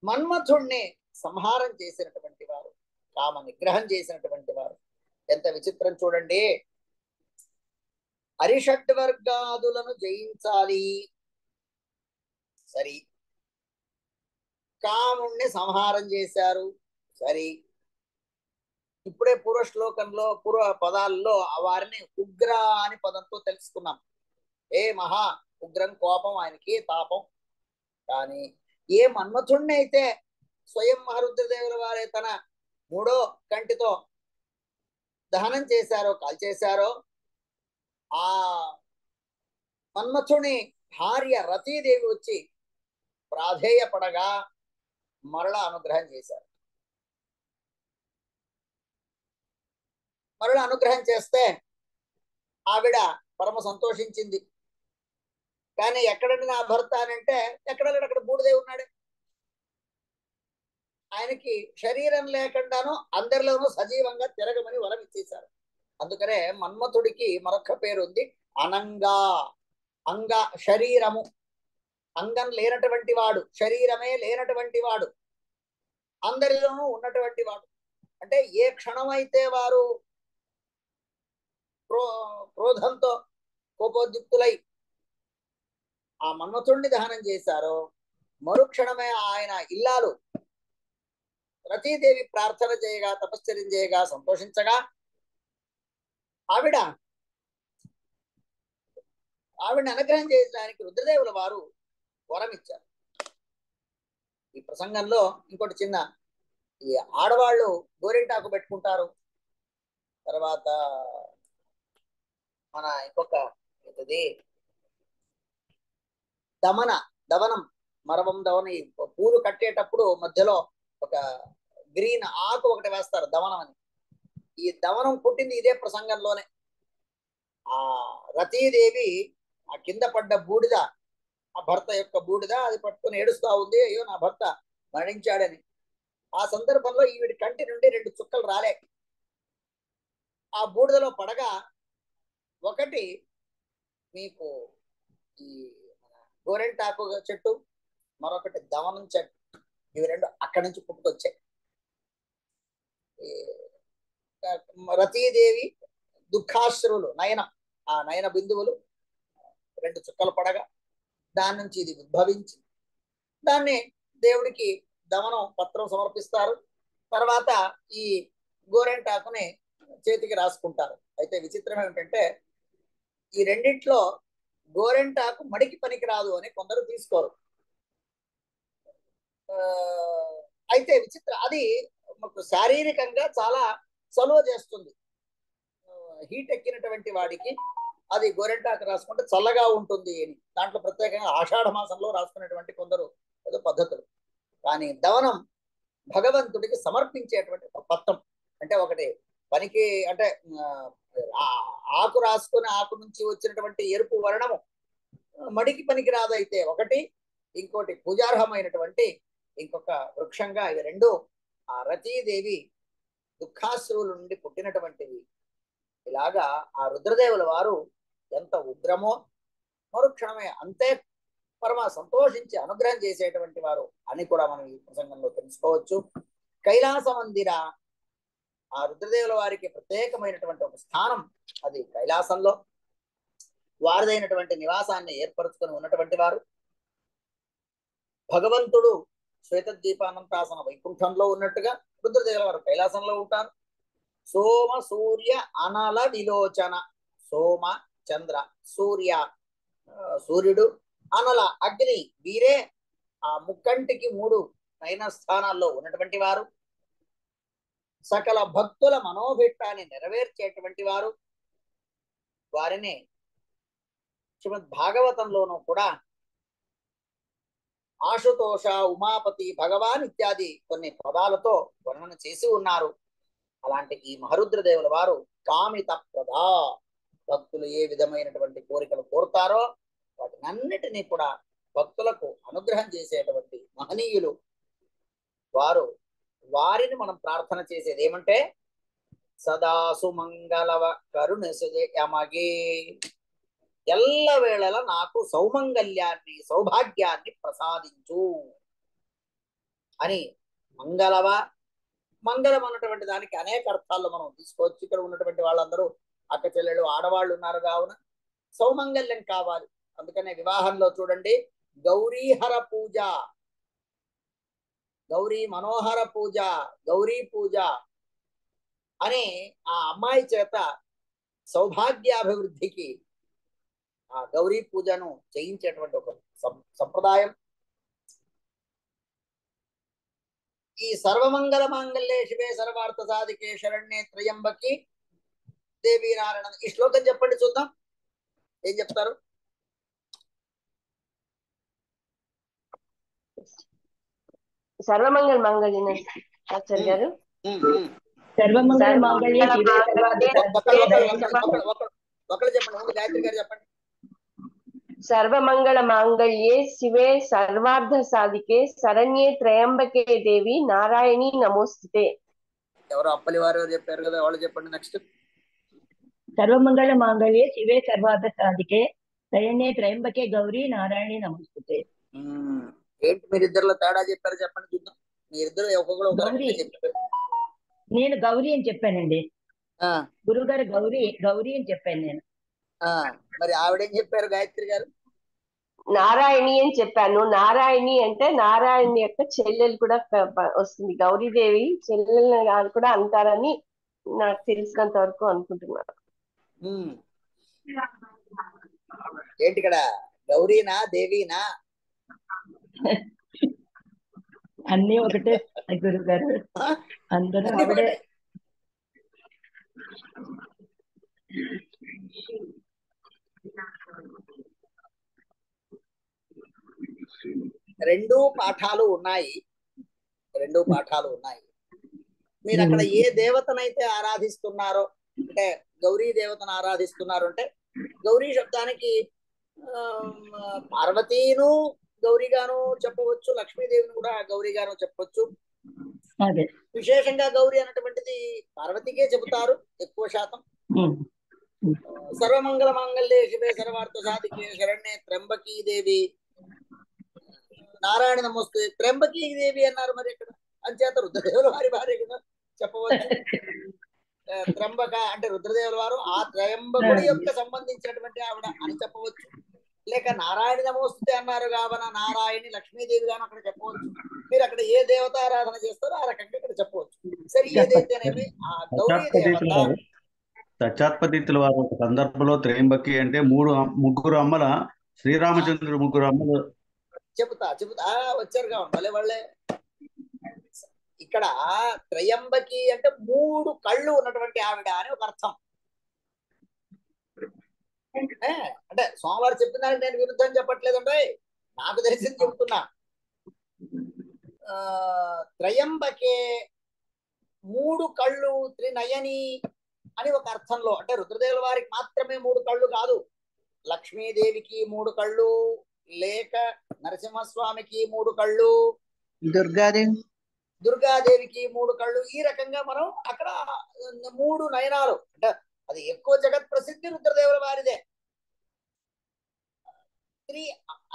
మన్మథుణ్ణి సంహారం చేసినటువంటి వారు, కామ నిగ్రహం చేసినటువంటి వారు. ఎంత విచిత్రం చూడండి. అరిషడ్వర్గాదులను జయించాలి, సరి, కాముణ్ణి సంహారం చేశారు, సరి. ఇప్పుడే పూర్వ శ్లోకంలో, పూర్వ పదాల్లో వారిని ఉగ్ర అని పదంతో తెలుసుకున్నాం. ఏ మహా ఉగ్రం, కోపం, ఆయనకి తాపం. కానీ ఏ మన్మథుణ్ణి అయితే స్వయం మహారుద్రదేవుల వారే తన మూడో కంటితో దహనం చేశారో, కాల్చేశారో, ఆ మన్మథుని భార్య రతీదేవి వచ్చి ప్రాధేయపడగా మరలా అనుగ్రహం చేశారు. మరలా అనుగ్రహం చేస్తే ఆవిడ పరమ సంతోషించింది. కానీ ఎక్కడండి నా భర్త అని అంటే ఎక్కడ లేడు, అక్కడ బూడిదే ఉన్నాడే. ఆయనకి శరీరం లేకుండాను అందరిలోనూ సజీవంగా తిరగమని వరం ఇచ్చేశారు. అందుకనే మన్మథుడికి మరొక పేరు ఉంది, అనంగా. అంగ శరీరము, అంగం లేనటువంటి వాడు, శరీరమే లేనటువంటి వాడు, అందరిలోనూ ఉన్నటువంటి వాడు. అంటే ఏ క్షణమైతే వారు క్రోధంతో కోపోద్యుక్తులై ఆ మన్మథుడిని దహనం చేశారో మరుక్షణమే ఆయన ఇల్లాలు రతీదేవి ప్రార్థన చేయగా, తపశ్చర్యం చేయగా, సంతోషించగా ఆవిడని అనుగ్రహం చేయడానికి రుద్రదేవుల వారు వరం ఇచ్చారు. ఈ ప్రసంగంలో ఇంకోటి చిన్న, ఈ ఆడవాళ్ళు గోరింటాకు పెట్టుకుంటారు. తర్వాత మన ఇంకొక ఇది దవనం, మరవం దవనం, ఈ పూలు కట్టేటప్పుడు మధ్యలో ఒక గ్రీన్ ఆకు ఒకటి వేస్తారు దవనం అని. ఈ దవనం పుట్టింది ఇదే ప్రసంగంలోనే. ఆ రతీదేవి ఆ కింద పడ్డ బూడిద, ఆ భర్త యొక్క బూడిద, అది పట్టుకుని ఏడుస్తా ఉంది, అయ్యో నా భర్త మరణించాడని. ఆ సందర్భంలో ఈవిడి కంటి నుండి 2 చుక్కలు రాలే. ఆ బూడిదలో పడగా ఒకటి మీకు ఈ గోరెంటాకు చెట్టు, మరొకటి దవనం చెట్టు, ఇవి 2 అక్కడి నుంచి పుట్టుకొచ్చాయి. రతీదేవి దుఃఖాశ్రువులు నయనం, ఆ నయన బిందువులు 2 చుక్కలు పడగా దాని నుంచి ఇది ఉద్భవించి దాన్ని దేవుడికి దవనం పత్రం సమర్పిస్తారు. తర్వాత ఈ గోరెంటాకుని చేతికి రాసుకుంటారు. అయితే విచిత్రం ఏమిటంటే ఈ రెండిట్లో గోరెంటాకు మడికి పనికిరాదు అని కొందరు తీసుకోరు. అయితే అది మాకు శారీరకంగా చాలా చలువ చేస్తుంది. హీట్ ఎక్కినటువంటి వాడికి అది గోరెంటాకు రాసుకుంటే చల్లగా ఉంటుంది అని దాంట్లో ప్రత్యేకంగా ఆషాఢ మాసంలో రాసుకునేటువంటి కొందరు ఏదో పద్ధతులు. కానీ దవనం భగవంతుడికి సమర్పించేటువంటి పత్రం. అంటే ఒకటి పనికి అంటే ఆకు రాసుకుని ఆకు నుంచి వచ్చినటువంటి ఎరుపు వర్ణము మడికి పనికి రాదైతే ఒకటి, ఇంకోటి పూజార్హమైనటువంటి ఇంకొక వృక్షంగా ఇవి 2 ఆ రతీదేవి దుఃఖాశ్రువుల నుండి పుట్టినటువంటివి. ఇలాగా ఆ రుద్రదేవుల వారు ఎంత ఉగ్రమో మరుక్షణమే అంతే పరమ సంతోషించి అనుగ్రహం చేసేటువంటి వారు అని కూడా మనం ఈ ప్రసంగంలో తెలుసుకోవచ్చు. కైలాస మందిర, ఆ రుద్రదేవుల వారికి ప్రత్యేకమైనటువంటి ఒక స్థానం, అది కైలాసంలో వారిదైనటువంటి నివాసాన్ని ఏర్పరచుకొని ఉన్నటువంటి వారు. భగవంతుడు శ్వేతద్వీపానంతాసన వైకుంఠంలో ఉన్నట్టుగా రుద్రదేవుల వారు కైలాసంలో ఉంటారు. సోమ సూర్య అనల విలోచన, సోమ చంద్ర, సూర్యుడు, అనల అగ్ని, వీరే ఆ ముక్కంటికి 3 నయన స్థానాల్లో ఉన్నటువంటి వారు. సకల భక్తుల మనోభిష్టాన్ని నెరవేర్చేటువంటి వారు. వారిని శ్రీమద్ భాగవతంలోనూ కూడా ఆశుతోష, ఉమాపతి, భగవాన్ ఇత్యాది కొన్ని పదాలతో వర్ణన చేసి ఉన్నారు. అలాంటి ఈ మహరుద్రదేవుల వారు కామిత ప్రదా, భక్తులు ఏ విధమైనటువంటి కోరికలు కోరుతారో వాటినన్నిటినీ కూడా భక్తులకు అనుగ్రహం చేసేటువంటి మహనీయులు వారు. వారిని మనం ప్రార్థన చేసేది ఏమంటే సదా సుమంగళవ కరుణసుజయమగే, ఎల్లవేళలా నాకు సౌమంగళ్యాన్ని, సౌభాగ్యాన్ని ప్రసాదించు అని. మంగళవ, మంగళం అన్నటువంటి దానికి అనేక అర్థాల్లో మనం తీసుకోవచ్చు. ఇక్కడ ఉన్నటువంటి వాళ్ళందరూ అక్క చెల్లెళ్ళు, ఆడవాళ్ళు ఉన్నారు కావున సౌమంగళ్యం కావాలి. అందుకనే వివాహంలో చూడండి, గౌరీహర పూజ, గౌరీ మనోహర పూజ, గౌరీ పూజ అని ఆ అమ్మాయి చేత సౌభాగ్యాభివృద్ధికి ఆ గౌరీ పూజను చేయించేటువంటి ఒక సంప్రదాయం. ఈ సర్వమంగళ మాంగళ్యే శివే సర్వార్థ సాధికే శరణ్యే త్రయంబకి దేవీ నారాయణ. ఈ శ్లోకం చెప్పండి చూద్దాం, ఏం చెప్తారు? సర్వమంగళ మంగళ గారు సర్వమంగళ మాంగళ్యే శివే ఒకళ్ళు చెప్పండి, ముందు గాయత్రి గారు చెప్పండి. సర్వమంగళ మాంగళ్యే శివే సర్వార్థ సాధికే శరణ్యే త్రయంబకే దేవి నారాయణి నమోస్తుతే. ఎవరు అప్పలి వారు చెప్పారు కదా, వాళ్ళు చెప్పండి. నెక్స్ట్. సర్వమంగళ మాంగళ్యే శివే సర్వార్థ సాధికే శరణ్యే త్రయంబకే గౌరీ నారాయణి నమోస్తుతే. ఏంటి మీరిద్దరిలో తేడా చెప్పారు చెప్పండి చూద్దాం. మీరిద్దరు ఒక్కొక్కరు ఒక రకంగా చెప్పారు. నేను గౌరీ అని చెప్పానండి. ఆ, గురుగారు గౌరీ అని చెప్పాను నేను. మరి ఆవిడేం చెప్పారు గాయత్రి గారు? నారాయణి అని చెప్పాను. నారాయణి అంటే నారాయణి యొక్క చెల్లెలు కూడా వస్తుంది. గౌరీదేవి చెల్లెలు కూడా అంటారని నాకు తెలిసినంత వరకు అనుకుంటున్నాను. ఏంటి ఇక్కడ గౌరీనా దేవీనా? అన్నీ ఒకటే గురుగారు, అందరూ ఆవిడే. రెండు పాఠాలు ఉన్నాయి. మీరు అక్కడ ఏ దేవతనైతే ఆరాధిస్తున్నారో, అంటే గౌరీ దేవతను ఆరాధిస్తున్నారు అంటే గౌరీ శబ్దానికి పార్వతీను గౌరీగాను చెప్పవచ్చు, లక్ష్మీదేవిని కూడా గౌరీగాను చెప్పవచ్చు. విశేషంగా గౌరీ అన్నటువంటిది పార్వతికే చెబుతారు ఎక్కువ శాతం. సర్వమంగళ మాంగళ్యే శివే సర్వార్థ సాధికే శరణ్యే త్ర్యంబకీ దేవి నారాయణ నమస్తే. త్ర్యంబకీ దేవి అన్నారు మరి ఇక్కడ, అంచేత రుద్రదేవుల వారి భార్య కదా చెప్పవచ్చు. త్ర్యంబక అంటే రుద్రదేవుల వారు ఆ త్రయంబకుడి యొక్క సంబంధించినటువంటి ఆవిడ అని చెప్పవచ్చు. లేక నారాయణ నమోస్తుతే అన్నారు కావున నారాయణి లక్ష్మీదేవి గాను అక్కడ చెప్పవచ్చు. మీరు అక్కడ ఏ దేవత ఆరాధన చేస్తారో ఆ రకంగా ఇక్కడ చెప్పవచ్చు. సరే, ఏదైతేనేమి ఆ గౌరీ దేవత సత్యాత్పతీతుల వారు ఒక సందర్భంలో త్రయంబకి అంటే ముగ్గురు అమ్మల శ్రీరామచంద్రుడు ముగ్గురు అమ్మలు చెబుతా వచ్చారు కావండి భలే వాళ్ళే. ఇక్కడ త్రయంబకి అంటే 3 కళ్ళు ఉన్నటువంటి ఆవిడ అని ఒక అర్థం. అంటే స్వామివారు చెప్పిన దానికి నేను విరుద్ధం చెప్పట్లేదండి, నాకు తెలిసింది చెబుతున్నా. త్రయంబకే 3 కళ్ళు, త్రినయని అని ఒక అర్థంలో. అంటే రుద్రదేవుల వారికి మాత్రమే 3 కళ్ళు కాదు, లక్ష్మీదేవికి 3 కళ్ళు, లేక నరసింహస్వామికి 3 కళ్ళు, దుర్గాదేవికి 3 కళ్ళు. ఈ రకంగా మనం అక్కడ 3 నయనాలు. అంటే అది ఎక్కువ జగత్ ప్రసిద్ధి రుద్రదేవుల వారిదే.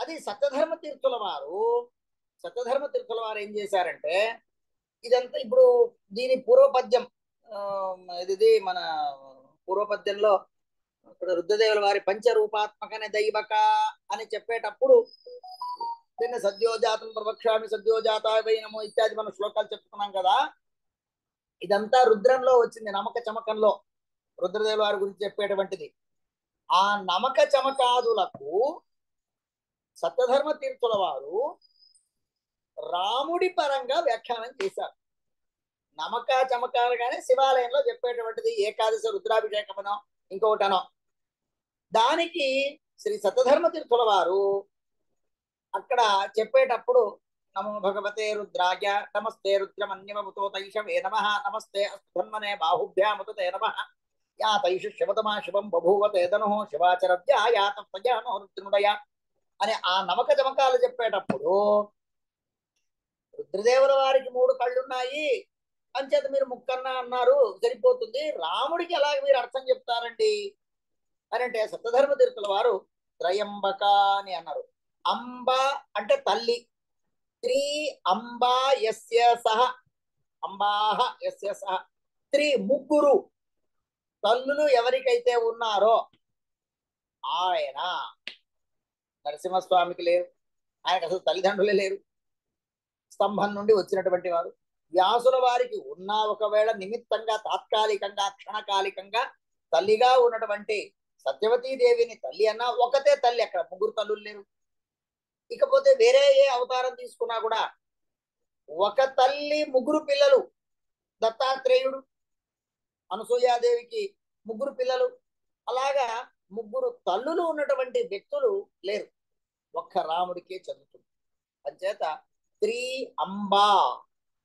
అది సత్యధర్మ తీర్థుల వారు ఏం చేశారంటే, ఇదంతా ఇప్పుడు దీని పూర్వపద్యం, ఇది మన పూర్వపద్యంలో ఇక్కడ రుద్రదేవుల వారి పంచరూపాత్మకనే దైవక అని చెప్పేటప్పుడు నిన్న సద్యోజాతం ప్రవక్ష్యామి సద్యోజాతాయ వై నమో ఇత్యాది మన శ్లోకాలు చెప్పుకున్నాం కదా. ఇదంతా రుద్రంలో వచ్చింది, నమక చమకంలో రుద్రదేవుల వారి గురించి చెప్పేటువంటిది. ఆ నమక చమకాదులకు సత్యధర్మ తీర్థుల వారు రాముడి పరంగా వ్యాఖ్యానం చేశారు. నమక చమకాలుగానే శివాలయంలో చెప్పేటువంటిది ఏకాదశి రుద్రాభిషేకమనో ఇంకొకటనో. దానికి శ్రీ సత్యధర్మ తీర్థుల వారు అక్కడ చెప్పేటప్పుడు నమో భగవతే రుద్రాయ నమస్తే రుద్రమన్యమముతో తైషవే నమః నమస్తే అస్ధన్మనే బాహుభ్యాముతే నమః యా తైషు శివతమా శివం బభూవతే ధనుః శివాచరద్యా యా తప్పజానో రుద్రముదయ అని ఆ నమక చమకాలు చెప్పేటప్పుడు రుద్రదేవుల వారికి 3 కళ్ళున్నాయి అంచేత మీరు ముక్కన్నా అన్నారు సరిపోతుంది, రాముడికి ఎలాగ మీరు అర్థం చెప్తారండి అని అంటే సత్యధర్మ తీర్థుల వారు త్రయంబక అని అన్నారు. అంబ అంటే తల్లి, త్రీ అంబా యస్య సహ అంబాహ యస్య సహ, 3 ముగ్గురు తల్లులు ఎవరికైతే ఉన్నారో ఆయన నరసింహస్వామికి లేరు, ఆయనకు అసలు తల్లిదండ్రులే లేరు, స్తంభం నుండి వచ్చినటువంటి వారు. వ్యాసుల వారికి ఉన్నా ఒకవేళ నిమిత్తంగా తాత్కాలికంగా క్షణకాలికంగా తల్లిగా ఉన్నటువంటి సత్యవతీదేవిని తల్లి అన్నా ఒకతే తల్లి, అక్కడ 3 తల్లులు లేరు. ఇకపోతే వేరే ఏ అవతారం తీసుకున్నా కూడా ఒక తల్లి 3 పిల్లలు, దత్తాత్రేయుడు అనసూయాదేవికి 3 పిల్లలు, అలాగా 3 తల్లులు ఉన్నటువంటి వ్యక్తులు లేరు, ఒక్క రాముడికే చదువుతుంది. అంచేత త్రీ అంబా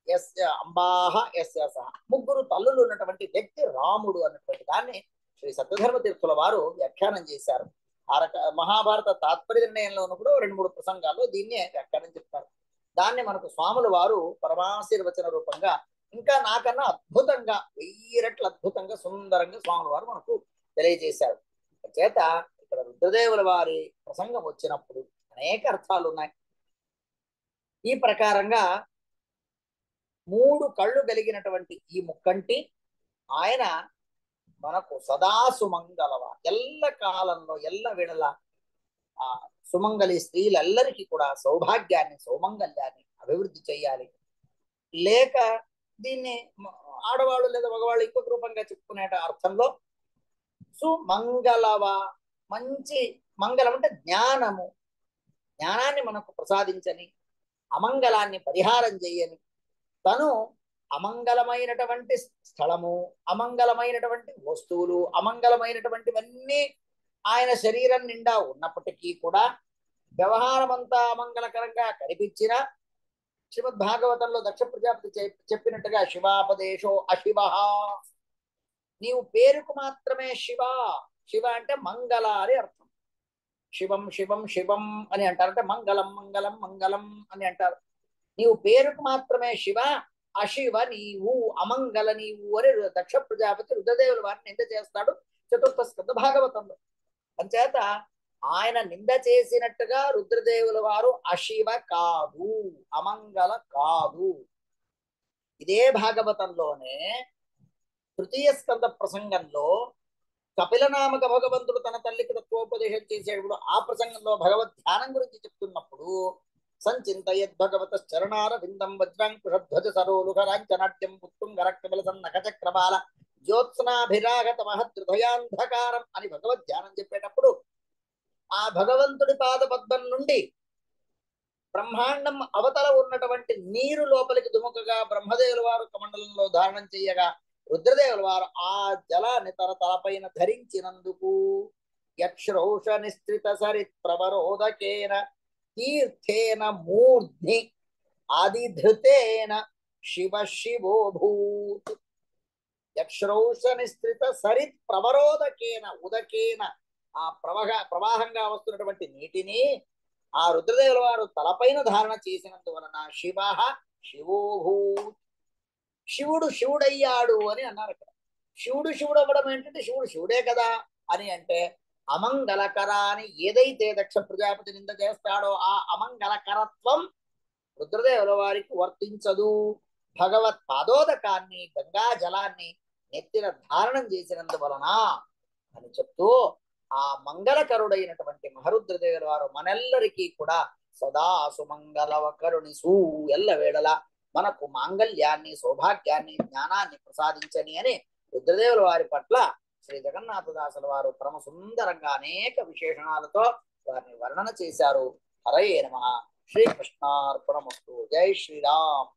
ఎస్ అంబాహ ఎస్య సహ, ముగ్గురు తల్లులు ఉన్నటువంటి వ్యక్తి రాముడు అన్నటువంటి దాన్ని శ్రీ సత్యధర్మ తీర్థుల వారు వ్యాఖ్యానం చేశారు. మహాభారత తాత్పర్య నిర్ణయంలోనూ కూడా 2-3 ప్రసంగాల్లో దీన్నే వ్యాఖ్యానం చెప్తారు. దాన్ని మనకు స్వాముల వారు పరమాశీర్వచన రూపంగా ఇంకా నాకన్నా అద్భుతంగా 1000 రెట్ల అద్భుతంగా సుందరంగా స్వాముల వారు మనకు తెలియజేశారు. చేత ఇక్కడ రుద్రదేవుల వారి ప్రసంగం వచ్చినప్పుడు అనేక అర్థాలు ఉన్నాయి. ఈ ప్రకారంగా 3 కళ్ళు కలిగినటువంటి ఈ ముక్కంటి ఆయన మనకు సదా సుమంగళవ, ఎల్ల కాలంలో ఎల్ల వేళల ఆ సుమంగళి స్త్రీలందరికీ కూడా సౌభాగ్యాన్ని సౌమంగళ్యాన్ని అభివృద్ధి చేయాలి. లేక దీన్ని ఆడవాళ్ళు లేదా మగవాళ్ళు ఇంకొక రూపంగా చెప్పుకునే అర్థంలో సుమంగళవ, మంచి మంగళం అంటే జ్ఞానము, జ్ఞానాన్ని మనకు ప్రసాదించని, అమంగళాన్ని పరిహారం చేయని, తను అమంగళమైనటువంటి స్థలము, అమంగళమైనటువంటి వస్తువులు, అమంగళమైనటువంటివన్నీ ఆయన శరీరం నిండా ఉన్నప్పటికీ కూడా వ్యవహారం అంతా అమంగళకరంగా కనిపించిన శ్రీమద్ భాగవతంలో దక్ష ప్రజాపతి చెప్పినట్టుగా శివాపదేశో అశివ, నీవు పేరుకు మాత్రమే శివ. శివ అంటే మంగళ అని అర్థం. శివం శివం శివం అని అంటారు, అంటే మంగళం మంగళం మంగళం అని అంటారు. నీవు పేరుకు మాత్రమే శివ, అశివ నీవు, అమంగళ నీవు అని దక్ష ప్రజాపతి రుద్రదేవుల వారిని నింద చేస్తాడు 4వ స్కంద భాగవతంలో. అంచేత ఆయన నింద చేసినట్టుగా రుద్రదేవుల వారు అశివ కాదు, అమంగళ కాదు. ఇదే భాగవతంలోనే 3వ స్కంద ప్రసంగంలో కపిలనామక భగవంతుడు తన తల్లికి తత్వోపదేశం చేసేటప్పుడు ఆ ప్రసంగంలో భగవద్ ధ్యానం గురించి చెప్తున్నప్పుడు సంచింతయద్ భగవత చరణార విందం వజ్రాంకుశధ్వజ సరోలుహరాంచనాట్యం పుత్తుంగరక్తబల సన్నకచక్రబాల జ్యోత్స్నాభిరాగత మహదృదయాంధకారం అని భగవద్ ధ్యానం చెప్పేటప్పుడు ఆ భగవంతుడి పాద పద్మం నుండి బ్రహ్మాండం అవతల ఉన్నటువంటి నీరు లోపలికి దుముకగా బ్రహ్మదేవుల వారు కమండలంలో ధారణం చేయగా రుద్రదేవుల వారు ఆ జలాన్ని తన తలపైన ధరించినందుకు యక్షౌష నిస్త్రిత సరిత్ ప్రవరోదకేన తీర్థేన మూర్ధ్ని ఆదిధృతేన శివ శివోభూత్. యక్షౌష నిస్త్రిత సరిత్ ప్రవరోదకేన, ఉదకేన ఆ ప్రవాహంగా వస్తున్నటువంటి నీటిని ఆ రుద్రదేవుల వారు తలపైన ధారణ చేసినందువలన శివ శివోభూత్, శివుడు శివుడయ్యాడు అని అన్నారు. అక్కడ శివుడు శివుడు అవ్వడం ఏంటంటే శివుడు శివుడే కదా అని అంటే అమంగళకర అని ఏదైతే దక్ష ప్రజాపతి నింద చేస్తాడో ఆ అమంగళకరత్వం రుద్రదేవుల వారికి వర్తించదు. భగవత్ పాదోదకాన్ని గంగా జలాన్ని నెత్తిన ధారణం చేసినందువలన అని చెప్తూ ఆ మంగళకరుడైనటువంటి మహరుద్రదేవుల వారు మనెల్లరికీ కూడా సదా సుమంగళవ కరుణిసు, ఎల్ల వేళల మనకు మాంగళ్యాన్ని సౌభాగ్యాన్ని జ్ఞానాన్ని ప్రసాదించని అని రుద్రదేవుల వారి పట్ల శ్రీ జగన్నాథదాసుల వారు పరమ సుందరంగా అనేక విశేషణాలతో వారిని వర్ణన చేశారు. హరయే నమః. శ్రీకృష్ణార్పణమస్తు. జై శ్రీరామ్.